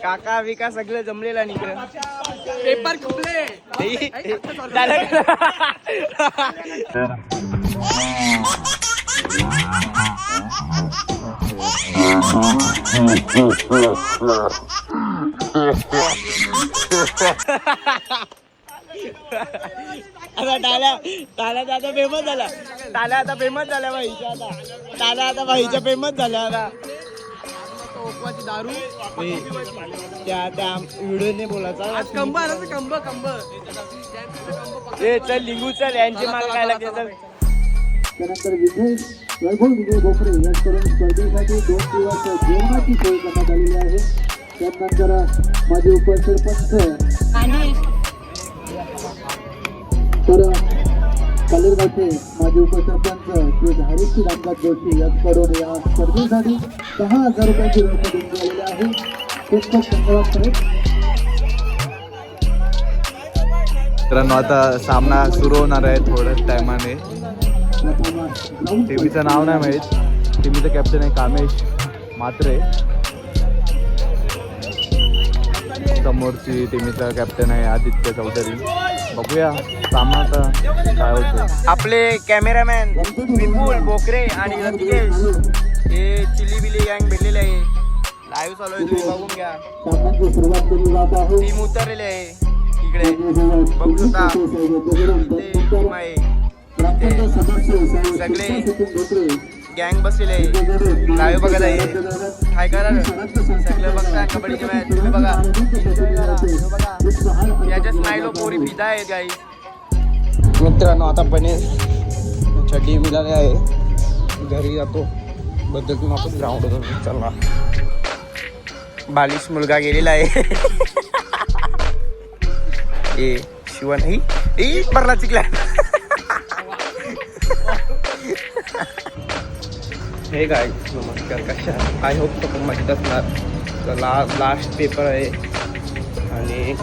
काका विका सगळं जमलेला निघलं. पेपर खुपले. आता टाल्या आता फेमस झाला. टाल्या आता फेमस झाल्या भाईच्या. आता टाल्या आता भाईच्या फेमस झाल्या. आता दारू त्या व्हिडिओने बोलायचा. कंब आला कंब कंब. ए चल लिंगू चल यांचे माल काय लागते. चल त्यानंतर वैभव विजय भोकरे याचकडून स्पर्धेसाठी 2 दिवस जेवणाची सोय करण्यात आलेली आहे. त्यानंतर माझे उपसरपंच तर कालेरगावचे माजी उपसरपंच श्री हरीश रामदास जोशी याचकडून या स्पर्धेसाठी 10,000 रुपयाची रक्कम देण्यात आलेली आहे. खूप खूप धन्यवाद साहेब. मित्रांनो आता सामना सुरू होणार आहे थोड्याच टायमाने. टीमचं नाव नाही माहीत. टीमचं कॅप्टन आहे कामेश म्हात्रे. समोरची टीमचा कॅप्टन आहे आदित्य चौधरी. बघूया सामना काय होतो. आपले कॅमेरामॅन विपुल बोकरे आणि रतिकेश हे चिली बिली गँग भेटलेले आहे. लाईव्ह चालू आहे, तुम्ही बघून घ्या. सामन्याची सुरुवात केली जात आहे. टीम उतरलेली आहे इकडे बघू शकता. टीम आहे सगळे गँग बसलेले आहे. लाईव्ह बघत आहे. काय करा सगळं बघता कबड्डीची मॅच. तुम्ही बघा याच्या स्माइलो पोरी पिता आहेत गाई. मित्रांनो आता पनीर चड्डी मिळाली आहे. घरी जातो बद्दल आपण ग्राउंड होतो. चला बालिश मुलगा गेलेला आहे. ए शिवन ही परला चिकला. हे काय नमस्कार कशा. आय होप तो पण मजेत असणार. लास्ट पेपर आहे आणि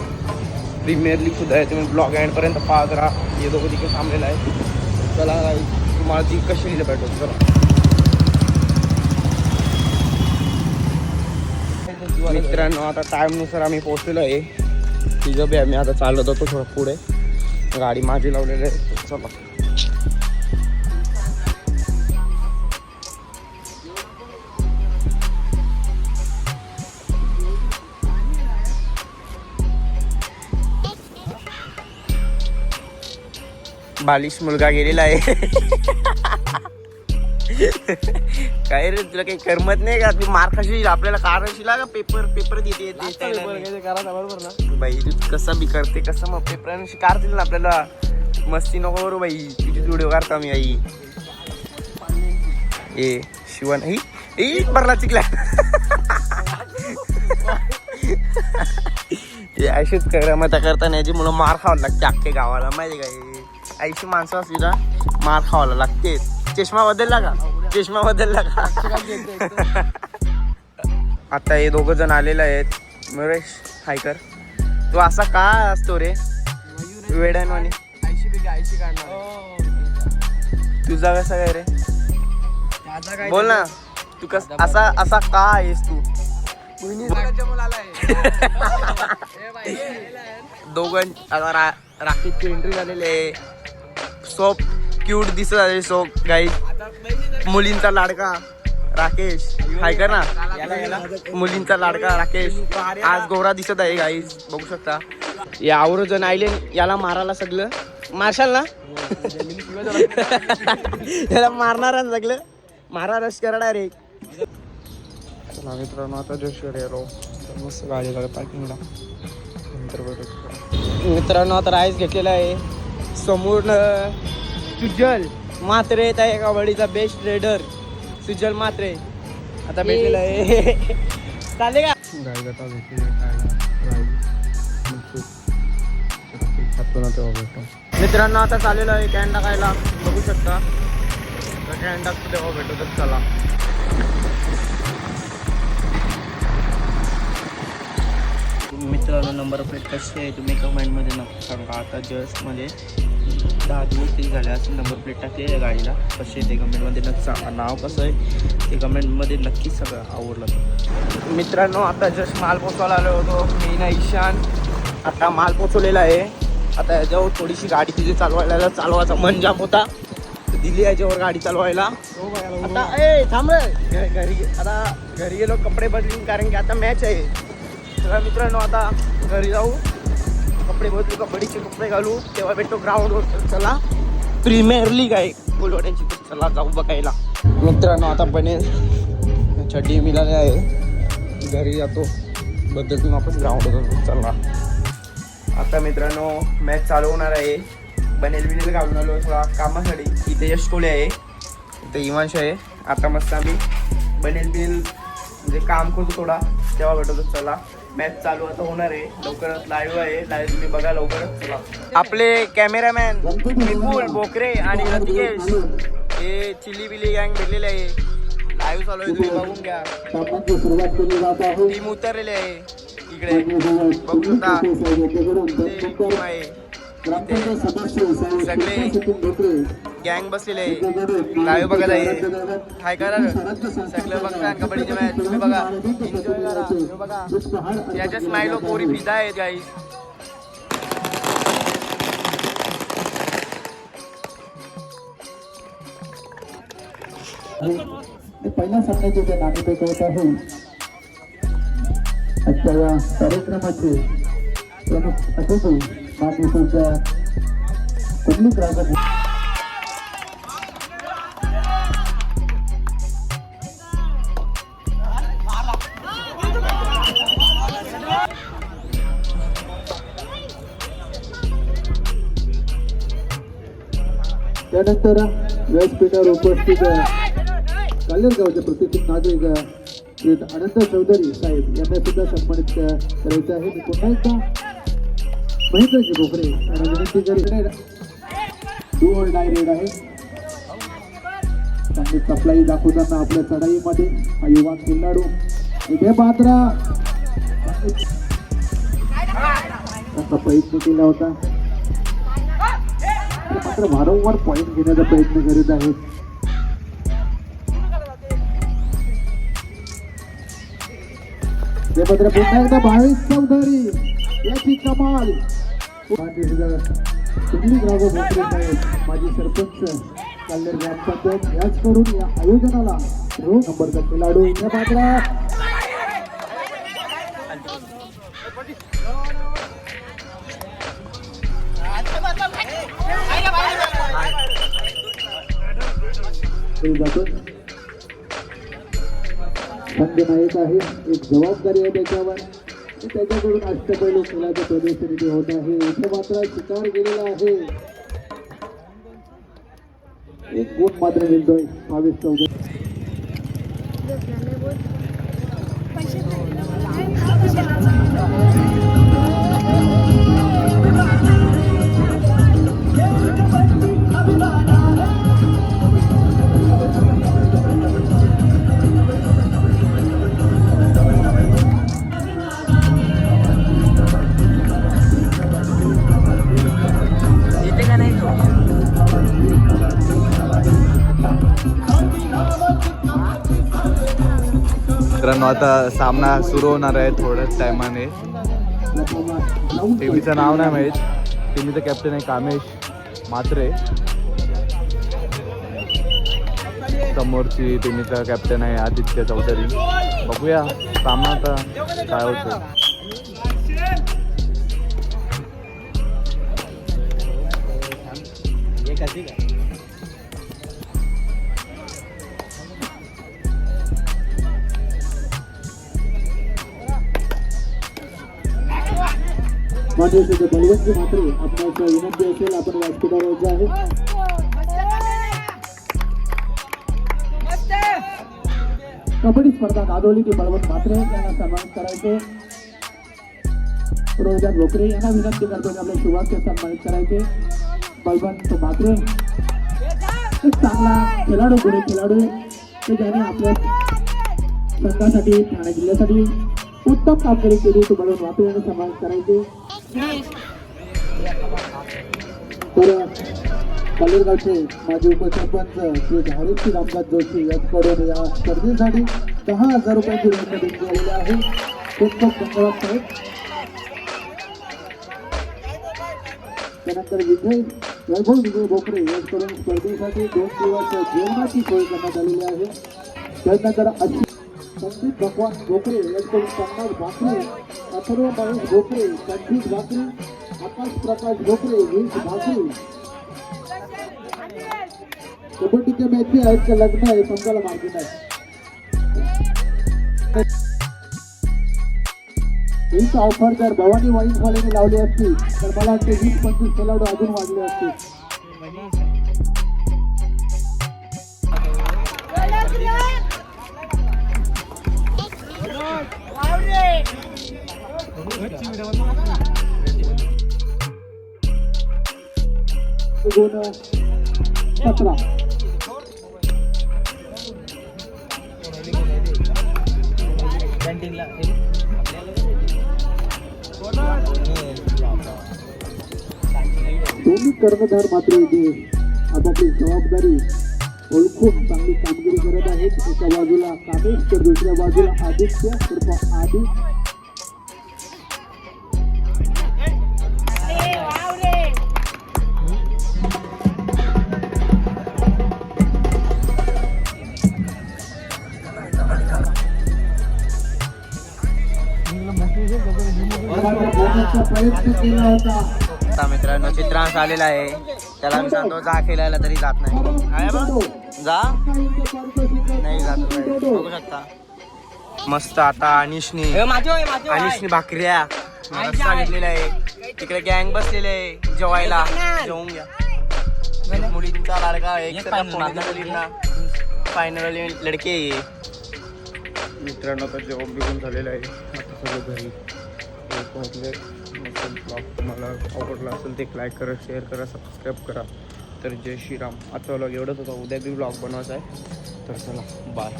प्रीमियर लीग सुद्धा आहे. तुम्ही ब्लॉग एंडपर्यंत पाहत राहा. हे दोघं तिकडे थांबलेलं आहे. चला तुम्हाला ती कशी लिहिलं पाहिजे. चला मित्रांनो आता टाईमनुसार आम्ही पोहोचलेलो आहे. तिघं बी आम्ही आता चालत होतो थोडं पुढे. गाडी माझी लावलेली आहे. चला बालिश मुलगा गेलेला आहे. काय रे तुला काही करमत नाही का. तू मार कशी आपल्याला काढायची का. पेपर देते बरोबर ना बाई. तू कसं बी करते कसं मग पेपर काढतील ना आपल्याला. मस्ती नको करू बाई. तुझी व्हिडिओ काढता मी आई. ए शिवन ही बरला चिकला. अशीच करमता करता याची मुलं मार खावं लागते अख्खे गावाला माहिती का. ऐशी माणसं असली ना मार खावायला लागते. चष्मा बदलला का. चष्मा बदलला का. आता हे दोघं जण आलेले आहेत. मयुरेश हायकर तू असा का असतो रे वेड्यानवाणी. तुझा कसा काय रे बोल ना. तू कस असा का आहेस तू. दोघं आता राखीची एंट्री झालेली आहे. सोप क्यूट दिसत आहे. सोप गाई मुलींचा लाडका राकेश हायकर ना. मुलींचा लाडका राकेश आज गोरा दिसत आहे गाईज बघू शकता. या आवरजण आले याला मारायला सगळं मारशाल ना. याला मारणार सगळं मारा रश करा डायरेक्ट. चला मित्रांनो आता जोशवर गेलो मस्त गाडी लागली पार्किंगला. नंतर बघू मित्रांनो आता राईस घेतलेला आहे. समोर सुजल म्हात्रे येत आहे. कबड्डीचा बेस्ट रेडर सुजल म्हात्रे आता भेटलेला आहे. चालेल का गाडी आता मित्रांनो आता चाललेलं आहे कॅन टाकायला बघू शकता. कॅन टाकतो तेव्हा भेटू तर चला. मित्रांनो नंबर प्लेट कशी आहे तुम्ही कमेंटमध्ये नक्की सांगा. आता जस्ट म्हणजे 10 दिवस तरी झाले असेल. नंबर प्लेट टाकली आहे गाडीला. कशी आहे ते कमेंटमध्ये नक्की नाव कसं आहे ते कमेंटमध्ये नक्कीच सगळं आवडलं. मित्रांनो आता जस्ट माल पोचवायला आलो होतो मी ना ईशान. आता माल पोचवलेला आहे. आता याच्यावर थोडीशी गाडी तिथे चालवायचा मन जाम होता, दिली याच्यावर गाडी चालवायला. आता थांब घरी. आता घरी गेलो कपडे बदलीन कारण की आता मॅच आहे. तर मित्रांनो आता घरी जाऊ, कपडे बदलू, कबड्डीचे कपडे घालू, तेव्हा भेटतो ग्राउंडवर. चला प्रीमियर लीग आहे कोलवाड्यांची, चला जाऊ बघायला. मित्रांनो आता बनेल चड्डी मिळाली आहे, घरी जातो बदलून वापस ग्राउंडवर. चला आता मित्रांनो मॅच चालू होणार आहे. बनेल बिनेल घालून आलो थोडा कामासाठी. इथे यश कोले आहे, इथे इवांश आहे. आता मस्त आम्ही बनेल बिनेल म्हणजे काम करतो थोडा, तेव्हा भेटतो. चला मॅच चालू आता होणार आहे, लवकरच लाईव्ह आहे. लाईव्ह तुम्ही बघा लवकरच. चला आपले कॅमेरामॅन विपुल बोकरे आणि रतिकेश हे चिली बिली गँग भेटलेले आहे. लाईव्ह चालू आहे, तुम्ही बघून घ्या. टीम उतरलेली आहे इकडे बघू शकता. टीम आहे सगळे गँग बसलेले आहे, लाईव्ह बघायला आहे. काय करा सगळं बघता कबड्डीची मॅच तुम्ही बघा, एन्जॉय करा. बघा याच्या स्माइलो पोरी फिदा आहेत गाईस. पहिल्या सामन्याचे जे नाणेफेक होत आहे आजच्या या कार्यक्रमाचे प्रमुख अतिथी माननीय कुठली ग्राहक त्यानंतर व्यासपीठावर उपस्थित कालेरगावचे प्रतिष्ठित नागरिक श्री अनंत चौधरी साहेब यांना सुद्धा सन्मानित करायचं आहे. मी पुन्हा एकदा महेंद्रजी बोकरे यांना विनंती करीत डू ऑर डाय रेड आहे. त्यांनी सप्लाई दाखवताना आपल्या चढाईमध्ये हा युवा खेळाडू इथे मात्र असा प्रयत्न केला होता, मात्र वारंवार पॉईंट घेण्याचा प्रयत्न करीत आहेत. ते मात्र पुन्हा एकदा भावेश चौधरी याची कमाल. तुम्ही ग्राहक भोसले साहेब माजी सरपंच काल्हेर ग्रामपंचायत याच करून या आयोजनाला रोख नंबरचा खेळाडू इथे मात्र जातो. संजय नाईक आहे, एक जबाबदारी आहे त्याच्यावर. त्याच्याकडून अष्टपैलू खेळाचं प्रदर्शन इथे होत आहे. इथे मात्र शिकार गेलेला आहे. एक गुण मात्र मिळतोय भावेश चौधरी. मित्रांनो आता सामना सुरू होणार आहे थोड्याच टायमाने. टीमचं नाव नाही माहीत. टीमचं कॅप्टन आहे कामेश म्हात्रे. समोरची टीमचा कॅप्टन आहे आदित्य चौधरी. बघूया सामना आता काय होतं. मान्य बलवंत मात्र आपल्याला विनंती असेल आपण व्यासपीठावर आहे. कबड्डी स्पर्धा गाजवली ती बलवंत मात्रे यांना सन्मानित करायचे. रोहिदास भोकरे यांना विनंती करतो की आपल्या शुभाचे सन्मानित करायचे. बलवंत मात्रे एक चांगला खेळाडू, गुणी खेळाडू की ज्याने आपल्या संघासाठी ठाणे जिल्ह्यासाठी उत्तम कामगिरी केली. तो बलवंत मात्रे यांना सन्मानित करायचे. तर कलेरगावचे माजी उपसरपंच श्री धारेश्री रामदास जोशी यांच्याकडून या स्पर्धेसाठी 10,000 रुपयांची रक्कम देण्यात आलेली आहे. खूप खूप धन्यवाद साहेब. त्यानंतर वैभव विजय भोकरे यांच्याकडून स्पर्धेसाठी 2 दिवस जेवणाची सोय करण्यात आलेली आहे. त्यानंतर अशी संदीप भगवान भोकरे यांच्याकडून 50 भाकरी, अथर्व महेश भोकरे 25 भाकरी, आकाश प्रकाश भोकरे 20 भाकरी. कबड्डीच्या मॅची आहेत का लग्न आहे समजायला मार्केट आहे. हीच ऑफर जर भवानी वाईन वाल्याने लावली असती तर मला वाटते 20-25 खेळाडू अजून वाढले असते. गुण 17. दोन्ही कर्णधार मात्र इथे आपापली जबाबदारी ओळखून चांगली कामगिरी करत आहेत. एका बाजूला कामेश तर दुसऱ्या बाजूला आदित्य उर्फ आदित्य. प्रयत्न केला होता. आता मित्रांनो चित्रांश आलेला आहे, त्याला मी सांगतो जा खेळायला तरी जात नाही. आहे बा? जा नाही जात नाही. बघू शकता मस्त. आता अनिशनी भाकऱ्या रस्सा घेतलेला आहे. तिकडे गँग बसलेले आहे जेवायला. जेवून घ्या. मुलींचा लाडका एक फायनल लडके. मित्रांनो आता जेवण बिवून झालेलं आहे. आता सगळं घरी ब्लॉग तुम्हाला आवडला असेल ते लाईक करा, शेअर करा, सबस्क्राईब करा. तर जय श्रीराम. आजचा ब्लॉग एवढंच होता. उद्या बी ब्लॉग बनवायचा आहे. तर चला बाय.